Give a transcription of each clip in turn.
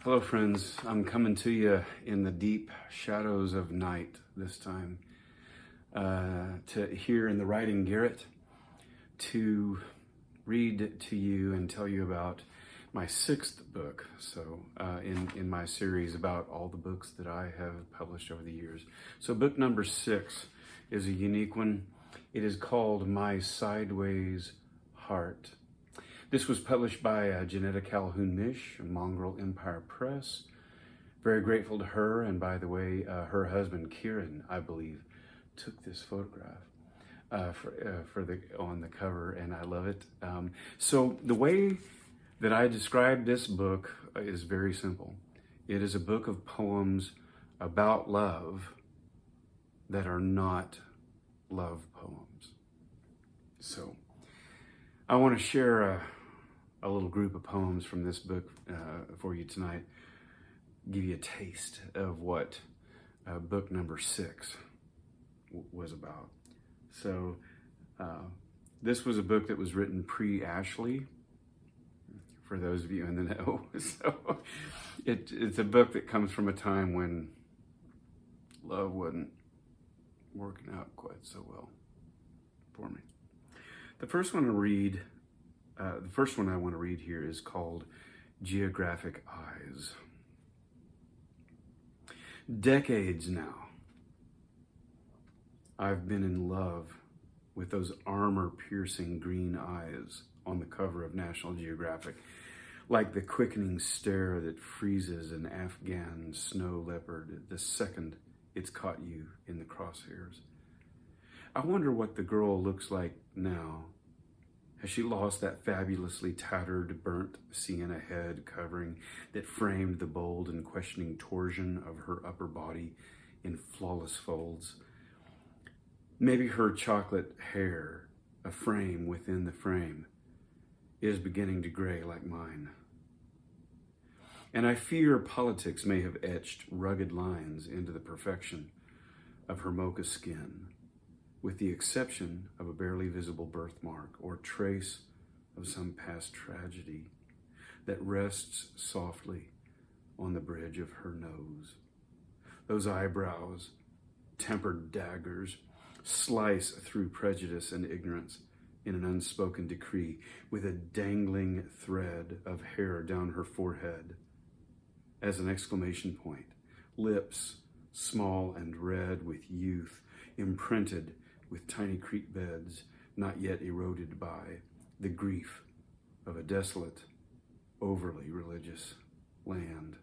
Hello, friends. I'm coming to you in the deep shadows of night this time to hear in the writing Garrett to read to you and tell you about my sixth book. So in my series about all the books that I have published over the years. So book number 6 is a unique one. It is called My Sideways Heart. This was published by Janetta Calhoun-Mish, Mongrel Empire Press. Very grateful to her, and by the way, her husband Kieran, I believe, took this photograph on the cover, and I love it. So the way that I describe this book is very simple. It is a book of poems about love that are not love poems. So I want to share a little group of poems from this book for you tonight, give you a taste of what book number 6 was about. So this was a book that was written pre-Ashley, for those of you in the know. So it's a book that comes from a time when love wasn't working out quite so well for me. The first one I want to read here is called Geographic Eyes. Decades now, I've been in love with those armor-piercing green eyes on the cover of National Geographic, like the quickening stare that freezes an Afghan snow leopard the second it's caught you in the crosshairs. I wonder what the girl looks like now. Has she lost that fabulously tattered, burnt sienna head covering that framed the bold and questioning torsion of her upper body in flawless folds? Maybe her chocolate hair, a frame within the frame, is beginning to gray like mine. And I fear politics may have etched rugged lines into the perfection of her mocha skin, with the exception of a barely visible birthmark or trace of some past tragedy that rests softly on the bridge of her nose. Those eyebrows, tempered daggers, slice through prejudice and ignorance in an unspoken decree, with a dangling thread of hair down her forehead as an exclamation point. Lips, small and red with youth, imprinted with tiny creek beds not yet eroded by the grief of a desolate, overly religious land.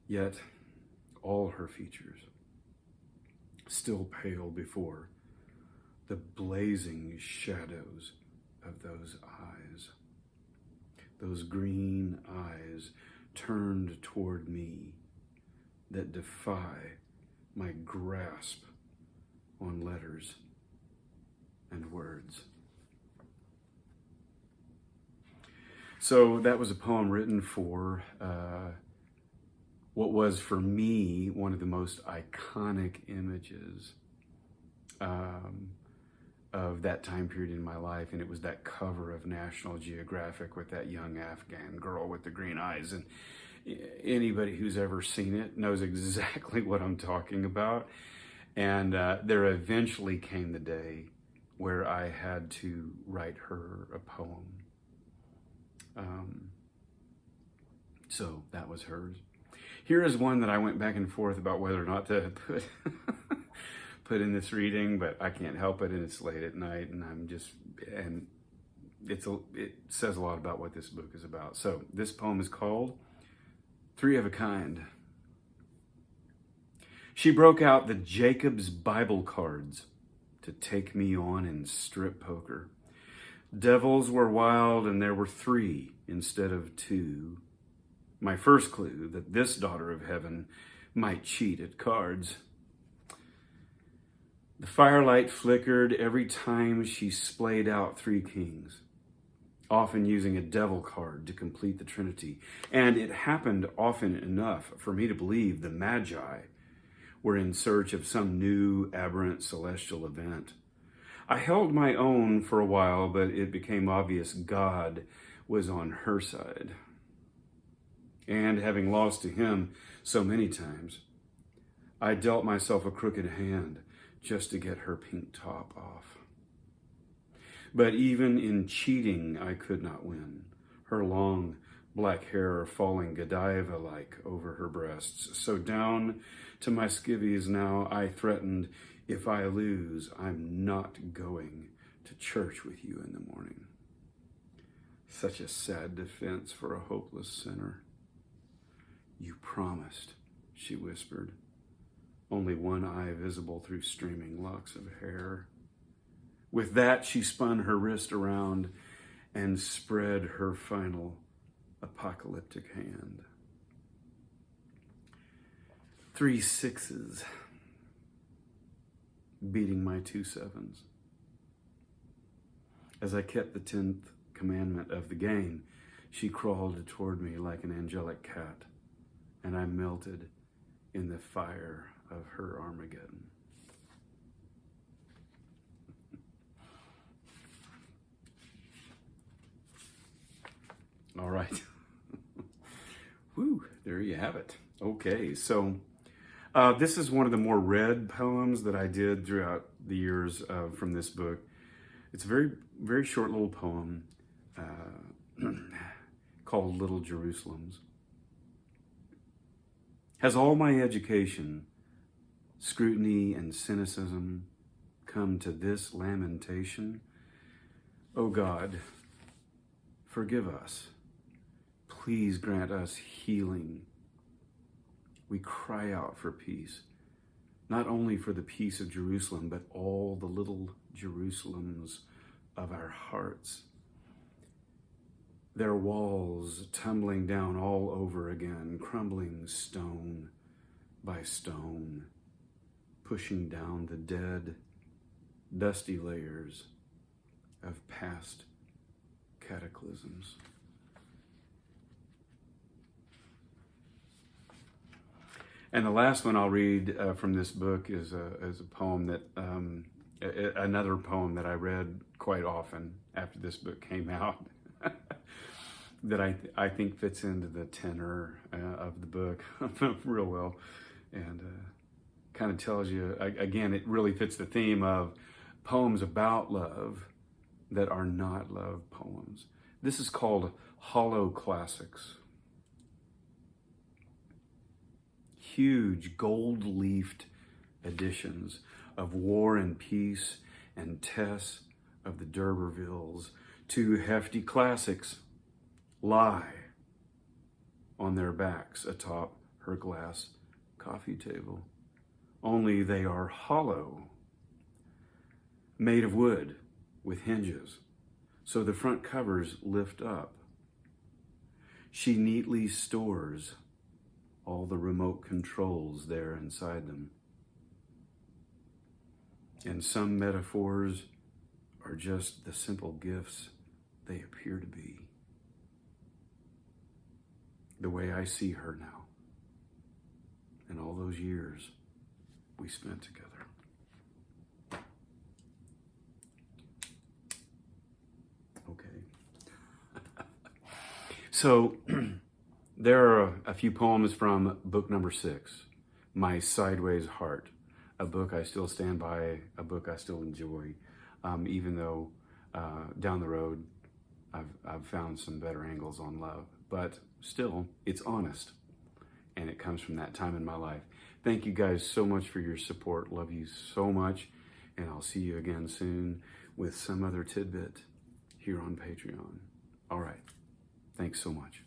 Yet all her features still pale before the blazing shadows of those eyes. Those green eyes turned toward me that defy my grasp on letters and words. So that was a poem written for what was for me one of the most iconic images of that time period in my life, and it was that cover of National Geographic with that young Afghan girl with the green eyes. And anybody who's ever seen it knows exactly what I'm talking about. And there eventually came the day where I had to write her a poem. So that was hers. Here is one that I went back and forth about whether or not to put in this reading, but I can't help it, and it's late at night, and it says a lot about what this book is about. So this poem is called Three of a Kind. She broke out the Jacob's Bible cards to take me on in strip poker. Devils were wild, and there were 3 instead of 2. My first clue that this daughter of heaven might cheat at cards. The firelight flickered every time she splayed out 3 kings, often using a devil card to complete the trinity. And it happened often enough for me to believe the Magi were in search of some new aberrant celestial event. I held my own for a while, but it became obvious God was on her side. And having lost to him so many times, I dealt myself a crooked hand just to get her pink top off. But even in cheating, I could not win. Her long black hair falling Godiva-like over her breasts. So down to my skivvies now I threatened, if I lose, I'm not going to church with you in the morning. Such a sad defense for a hopeless sinner. You promised, she whispered, only one eye visible through streaming locks of hair. With that, she spun her wrist around and spread her final apocalyptic hand. 3 6s, beating my 2 7s. As I kept the 10th commandment of the game, she crawled toward me like an angelic cat, and I melted in the fire of her Armageddon. All right. Whew, there you have it. Okay, so this is one of the more read poems that I did throughout the years from this book. It's a very, very short little poem called Little Jerusalems. Has all my education, scrutiny, and cynicism come to this lamentation? O God, forgive us. Please grant us healing. We cry out for peace, not only for the peace of Jerusalem, but all the little Jerusalems of our hearts. Their walls tumbling down all over again, crumbling stone by stone, pushing down the dead, dusty layers of past cataclysms. And the last one I'll read from this book is a poem that, another poem that I read quite often after this book came out, that I think fits into the tenor of the book real well, and kind of tells you, again, it really fits the theme of poems about love that are not love poems. This is called Hollow Classics. Huge gold-leafed editions of War and Peace and Tess of the D'Urbervilles. 2 hefty classics lie on their backs atop her glass coffee table. Only they are hollow, made of wood with hinges, so the front covers lift up. She neatly stores all the remote controls there inside them. And some metaphors are just the simple gifts they appear to be. The way I see her now, and all those years we spent together. Okay. So, there are a few poems from book number 6, My Sideways Heart, a book I still stand by, a book I still enjoy, even though down the road I've found some better angles on love. But still, it's honest, and it comes from that time in my life. Thank you guys so much for your support. Love you so much, and I'll see you again soon with some other tidbit here on Patreon. All right. Thanks so much.